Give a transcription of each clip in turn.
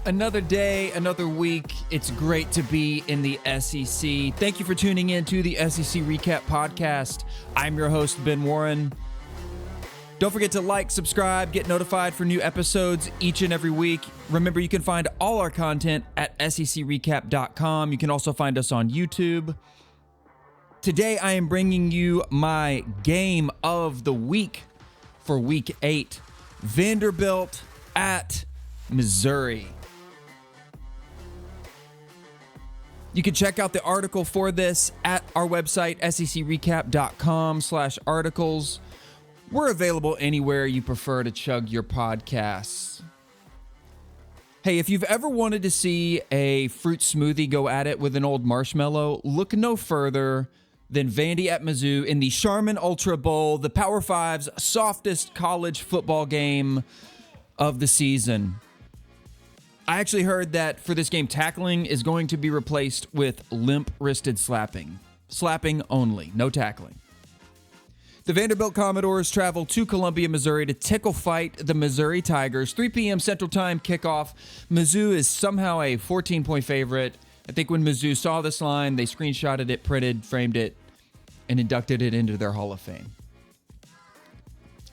Another day, another week. It's great to be in the SEC. Thank you for tuning in to the SEC Recap Podcast. I'm your host, Ben Warren. Don't forget to like, subscribe, get notified for new episodes each and every week. Remember, you can find all our content at secrecap.com. You can also find us on YouTube. Today, I am bringing you my game of the week for Week 8. Vanderbilt at Missouri. You can check out the article for this at our website, secrecap.com/articles. We're available anywhere you prefer to chug your podcasts. Hey, if you've ever wanted to see a fruit smoothie go at it with an old marshmallow, look no further than Vandy at Mizzou in the Charmin Ultra Bowl, the Power Five's softest college football game of the season. I actually heard that for this game, tackling is going to be replaced with limp-wristed slapping. Slapping only, no tackling. The Vanderbilt Commodores travel to Columbia, Missouri to tickle fight the Missouri Tigers. 3 p.m. Central Time kickoff. Mizzou is somehow a 14-point favorite. I think when Mizzou saw this line, they screenshotted it, printed, framed it, and inducted it into their Hall of Fame.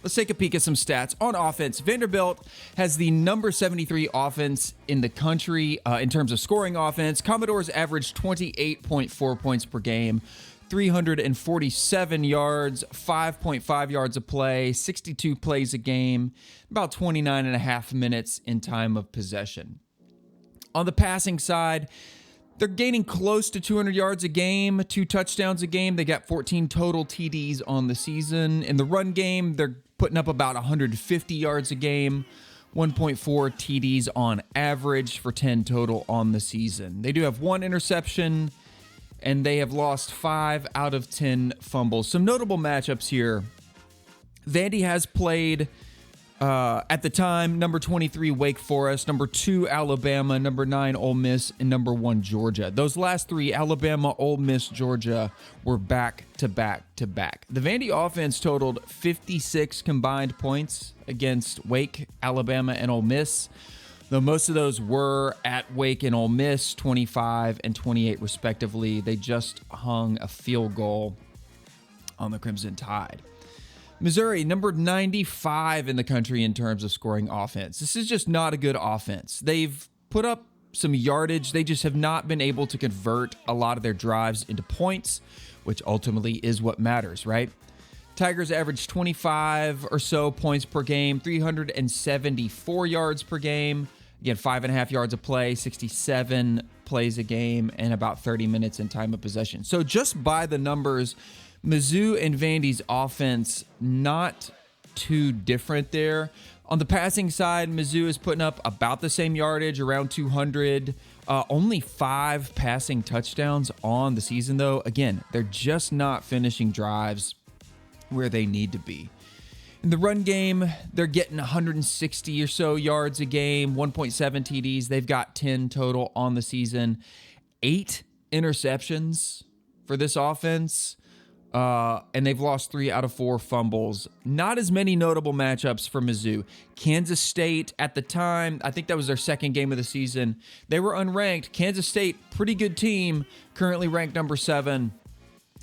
Let's take a peek at some stats. On offense, Vanderbilt has the number 73 offense in the country in terms of scoring offense. Commodores averaged 28.4 points per game, 347 yards, 5.5 yards a play, 62 plays a game, about 29 and a half minutes in time of possession. On the passing side, they're gaining close to 200 yards a game, 2 touchdowns a game. They got 14 total TDs on the season. In the run game, they're putting up about 150 yards a game, 1.4 TDs on average for 10 total on the season. They do have 1 interception, and they have lost 5 out of 10 fumbles. Some notable matchups here. Vandy has played, at the time, number 23 Wake Forest, number 2 Alabama, number 9 Ole Miss, and number 1 Georgia. Those last 3, Alabama, Ole Miss, Georgia, were back-to-back-to-back. The Vandy offense totaled 56 combined points against Wake, Alabama, and Ole Miss, though most of those were at Wake and Ole Miss, 25 and 28 respectively. They just hung a field goal on the Crimson Tide. Missouri, number 95 in the country in terms of scoring offense. This is just not a good offense. They've put up some yardage. They just have not been able to convert a lot of their drives into points, which ultimately is what matters, right? Tigers average 25 or so points per game, 374 yards per game. Again, 5.5 yards a play, 67 plays a game, and about 30 minutes in time of possession. So just by the numbers, Mizzou and Vandy's offense, not too different there. On the passing side, Mizzou is putting up about the same yardage, around 200. Only 5 passing touchdowns on the season, though. Again, they're just not finishing drives where they need to be. In the run game, they're getting 160 or so yards a game, 1.7 TDs. They've got 10 total on the season. 8 interceptions for this offense. And they've lost 3 out of 4 fumbles. Not as many notable matchups for Mizzou. Kansas State, at the time, I think that was their second game of the season. They were unranked. Kansas State, pretty good team, currently ranked number 7.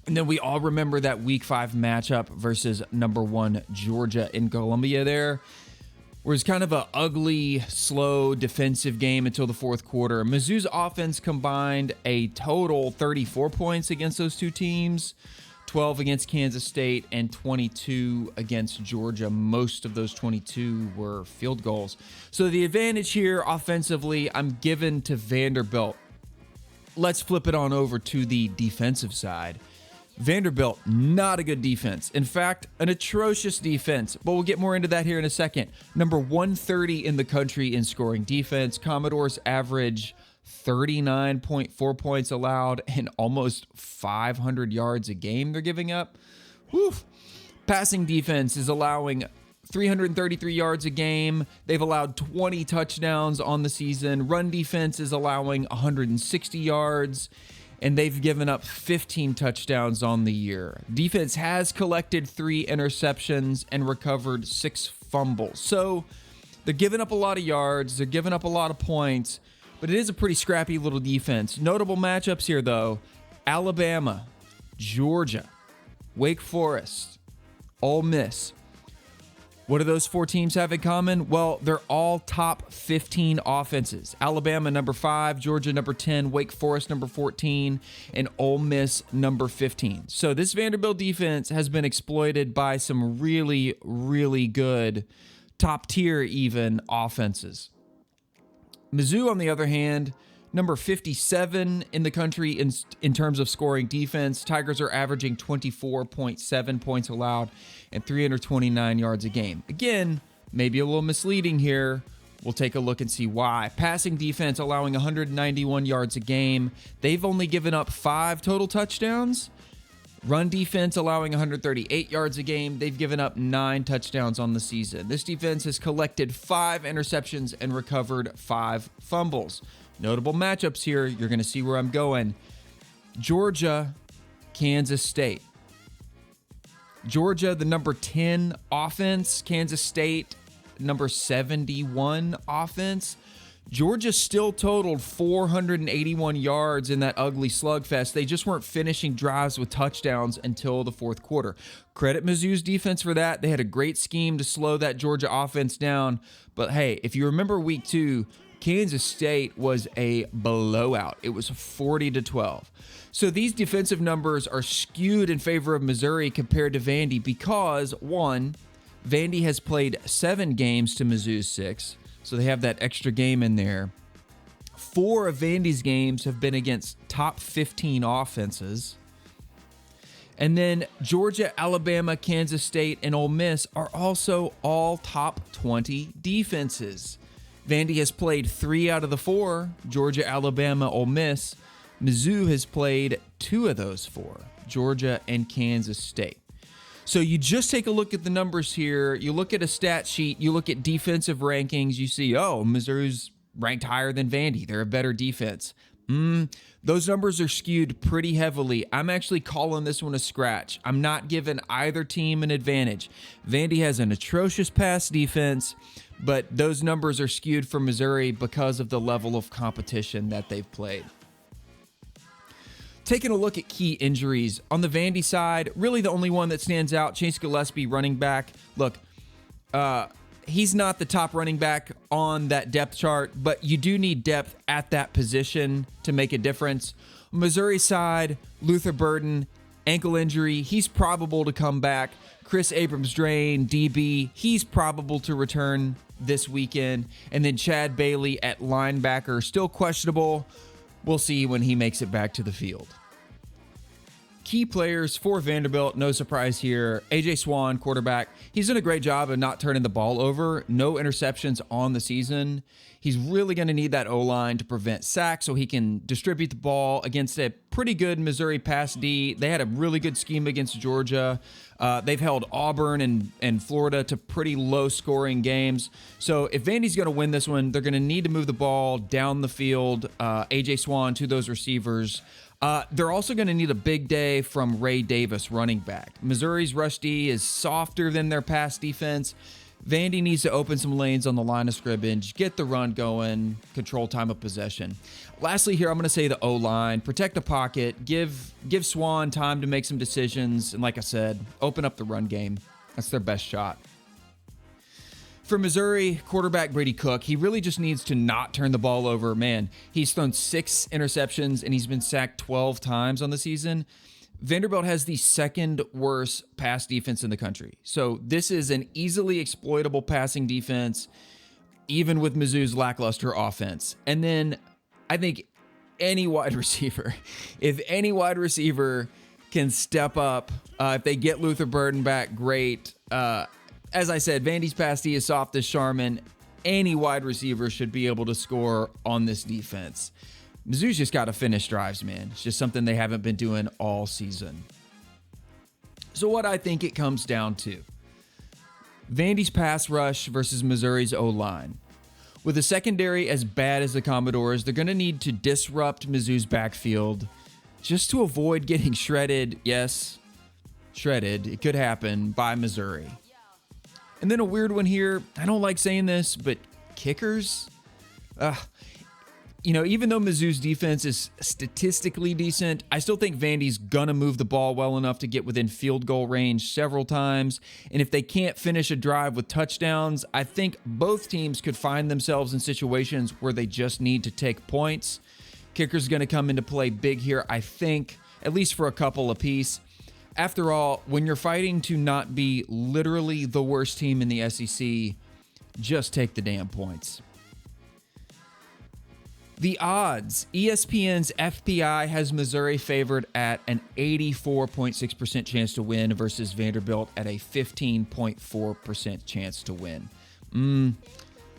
And then we all remember that Week 5 matchup versus number 1 Georgia in Columbia there. It was kind of an ugly, slow defensive game until the fourth quarter. Mizzou's offense combined a total 34 points against those two teams. 12 against Kansas State and 22 against Georgia. Most of those 22 were field goals. So the advantage here offensively, I'm given to Vanderbilt. Let's flip it on over to the defensive side. Vanderbilt, not a good defense. In fact, an atrocious defense, but we'll get more into that here in a second. Number 130 in the country in scoring defense. Commodores average 39.4 points allowed and almost 500 yards a game they're giving up. Whew. Passing defense is allowing 333 yards a game. They've allowed 20 touchdowns on the season. Run defense is allowing 160 yards, and they've given up 15 touchdowns on the year. Defense has collected 3 interceptions and recovered 6 fumbles. So They're giving up a lot of yards. They're giving up a lot of points. But it is a pretty scrappy little defense. Notable matchups here, though. Alabama, Georgia, Wake Forest, Ole Miss. What do those 4 teams have in common? Well, they're all top 15 offenses. Alabama, number 5, Georgia, number 10, Wake Forest, number 14, and Ole Miss, number 15. So this Vanderbilt defense has been exploited by some really, really good, top-tier even, offenses. Mizzou, on the other hand, number 57 in the country in terms of scoring defense. Tigers are averaging 24.7 points allowed and 329 yards a game. Again, maybe a little misleading here. We'll take a look and see why. Passing defense allowing 191 yards a game. They've only given up 5 total touchdowns. Run defense allowing 138 yards a game. They've given up 9 touchdowns on the season. This defense has collected 5 interceptions and recovered 5 fumbles. Notable matchups here. You're going to see where I'm going. Georgia, Kansas State. Georgia, the number 10 offense. Kansas State, number 71 offense. Georgia still totaled 481 yards in that ugly slugfest. They just weren't finishing drives with touchdowns until the fourth quarter. Credit Mizzou's defense for that. They had a great scheme to slow that Georgia offense down. But hey, if you remember week 2, Kansas State was a blowout. It was 40-12. So these defensive numbers are skewed in favor of Missouri compared to Vandy because, 1, Vandy has played 7 games to Mizzou's 6. So they have that extra game in there. 4 of Vandy's games have been against top 15 offenses. And then Georgia, Alabama, Kansas State, and Ole Miss are also all top 20 defenses. Vandy has played 3 out of the 4, Georgia, Alabama, Ole Miss. Mizzou has played 2 of those 4, Georgia and Kansas State. So you just take a look at the numbers here. You look at a stat sheet. You look at defensive rankings. You see, oh, Missouri's ranked higher than Vandy. They're a better defense. Those numbers are skewed pretty heavily. I'm actually calling this one a scratch. I'm not giving either team an advantage. Vandy has an atrocious pass defense, but those numbers are skewed for Missouri because of the level of competition that they've played. Taking a look at key injuries. On the Vandy side, really the only one that stands out, Chase Gillespie, running back. Look, he's not the top running back on that depth chart, but you do need depth at that position to make a difference. Missouri side, Luther Burden, ankle injury. He's probable to come back. Chris Abrams-Drain, DB, he's probable to return this weekend. And then Chad Bailey at linebacker, still questionable. We'll see when he makes it back to the field. Key players for Vanderbilt, no surprise here. A.J. Swan, quarterback. He's done a great job of not turning the ball over. No interceptions on the season. He's really going to need that O-line to prevent sacks so he can distribute the ball against a pretty good Missouri pass D. They had a really good scheme against Georgia. They've held Auburn and Florida to pretty low-scoring games. So if Vandy's going to win this one, they're going to need to move the ball down the field. A.J. Swan to those receivers. They're also going to need a big day from Ray Davis, running back. Missouri's rush D is softer than their pass defense. Vandy needs to open some lanes on the line of scrimmage, get the run going, control time of possession. Lastly here, I'm going to say the O-line. Protect the pocket, give Swan time to make some decisions, and like I said, open up the run game. That's their best shot. For Missouri, quarterback Brady Cook, he really just needs to not turn the ball over. Man, he's thrown 6 interceptions and he's been sacked 12 times on the season. Vanderbilt has the second worst pass defense in the country. So this is an easily exploitable passing defense, even with Mizzou's lackluster offense. And then I think any wide receiver, if any wide receiver can step up, if they get Luther Burden back, great. As I said, Vandy's pass D is soft as Charmin. Any wide receiver should be able to score on this defense. Mizzou's just got to finish drives, man. It's just something they haven't been doing all season. So what I think it comes down to, Vandy's pass rush versus Missouri's O-line. With a secondary as bad as the Commodores, they're going to need to disrupt Mizzou's backfield just to avoid getting shredded. Yes, shredded. It could happen by Missouri. And then a weird one here. I don't like saying this, but kickers. Even though Mizzou's defense is statistically decent, I still think Vandy's going to move the ball well enough to get within field goal range several times. And if they can't finish a drive with touchdowns, I think both teams could find themselves in situations where they just need to take points. Kicker's going to come into play big here, I think, at least for a couple apiece. After all, when you're fighting to not be literally the worst team in the SEC, just take the damn points. The odds. ESPN's FPI has Missouri favored at an 84.6% chance to win versus Vanderbilt at a 15.4% chance to win.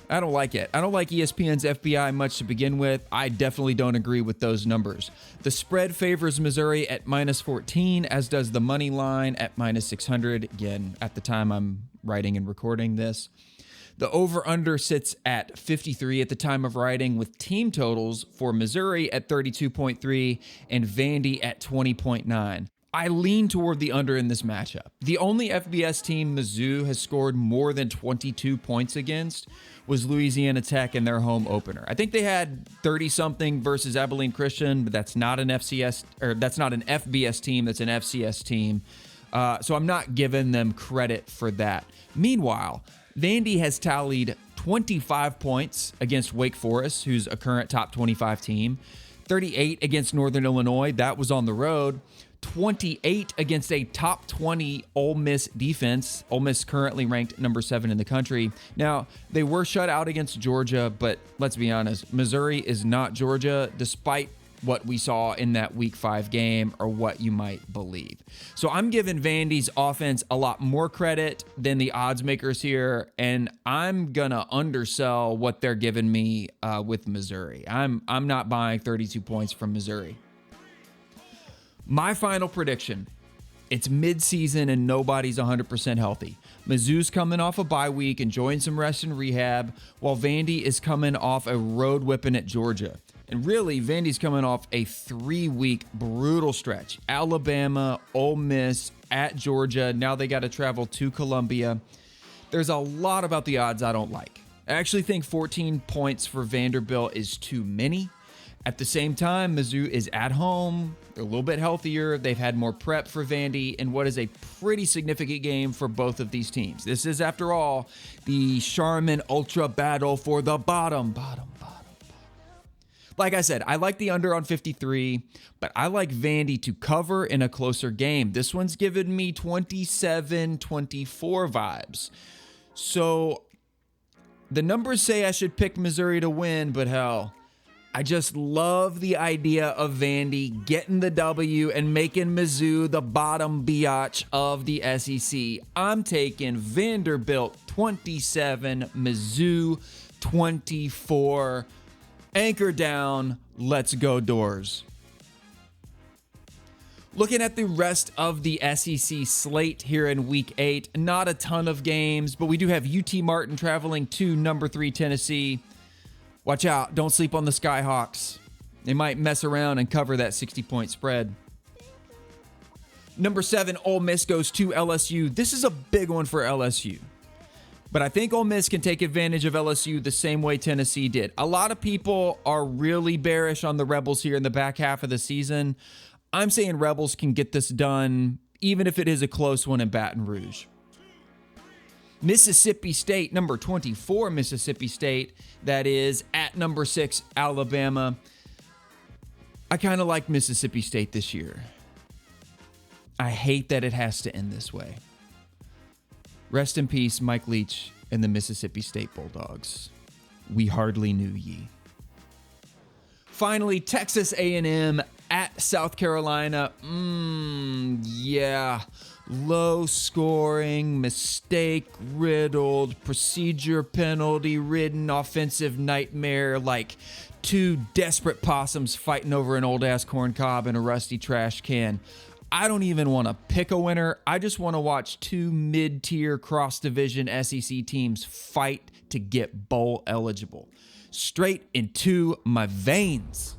I don't like it. I don't like ESPN's FPI much to begin with. I definitely don't agree with those numbers. The spread favors Missouri at -14, as does the money line at -600. Again, at the time I'm writing and recording this. The over-under sits at 53 at the time of writing, with team totals for Missouri at 32.3 and Vandy at 20.9. I lean toward the under in this matchup. The only FBS team Mizzou has scored more than 22 points against was Louisiana Tech in their home opener. I think they had 30-something versus Abilene Christian, but that's not an FBS team. That's an FCS team. So I'm not giving them credit for that. Meanwhile, Vandy has tallied 25 points against Wake Forest, who's a current top 25 team, 38 against Northern Illinois, that was on the road, 28 against a top 20 Ole Miss defense. Ole Miss currently ranked number 7 in the country. Now, they were shut out against Georgia, but let's be honest, Missouri is not Georgia, despite what we saw in that Week 5 game, or what you might believe. So I'm giving Vandy's offense a lot more credit than the odds makers here, and I'm gonna undersell what they're giving me with Missouri. I'm not buying 32 points from Missouri. My final prediction: it's mid-season and nobody's 100% healthy. Mizzou's coming off a bye week, enjoying some rest and rehab, while Vandy is coming off a road whipping at Georgia. And really, Vandy's coming off a 3-week brutal stretch. Alabama, Ole Miss, at Georgia. Now they got to travel to Columbia. There's a lot about the odds I don't like. I actually think 14 points for Vanderbilt is too many. At the same time, Mizzou is at home. They're a little bit healthier. They've had more prep for Vandy in what is a pretty significant game for both of these teams. This is, after all, the Charmin Ultra battle for the bottom. Like I said, I like the under on 53, but I like Vandy to cover in a closer game. This one's given me 27-24 vibes. So the numbers say I should pick Missouri to win, but hell, I just love the idea of Vandy getting the W and making Mizzou the bottom biatch of the SEC. I'm taking Vanderbilt 27, Mizzou 24. Anchor down, let's go Doors. Looking at the rest of the SEC slate here in Week 8, not a ton of games, but we do have UT Martin traveling to number 3 Tennessee. Watch out, don't sleep on the Skyhawks. They might mess around and cover that 60-point spread. Number 7, Ole Miss goes to LSU. This is a big one for LSU. But I think Ole Miss can take advantage of LSU the same way Tennessee did. A lot of people are really bearish on the Rebels here in the back half of the season. I'm saying Rebels can get this done, even if it is a close one in Baton Rouge. Mississippi State, number 24 Mississippi State, that is at number 6 Alabama. I kind of like Mississippi State this year. I hate that it has to end this way. Rest in peace, Mike Leach and the Mississippi State Bulldogs. We hardly knew ye. Finally, Texas A&M at South Carolina. Yeah. Low scoring, mistake riddled, procedure penalty ridden offensive nightmare, like two desperate possums fighting over an old ass corn cob in a rusty trash can. I don't even want to pick a winner. I just want to watch two mid-tier cross-division SEC teams fight to get bowl eligible. Straight into my veins.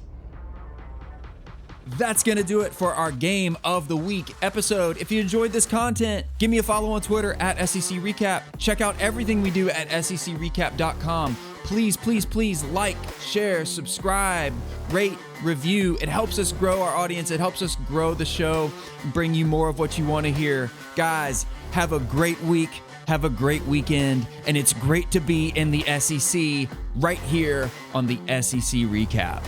that's going to do it for our Game of the Week episode. If you enjoyed this content, give me a follow on Twitter at SEC Recap. Check out everything we do at secrecap.com. Please, please, please like, share, subscribe, rate, review. It helps us grow our audience. It helps us grow the show and bring you more of what you want to hear. Guys, have a great week. Have a great weekend. And it's great to be in the SEC right here on the SEC Recap.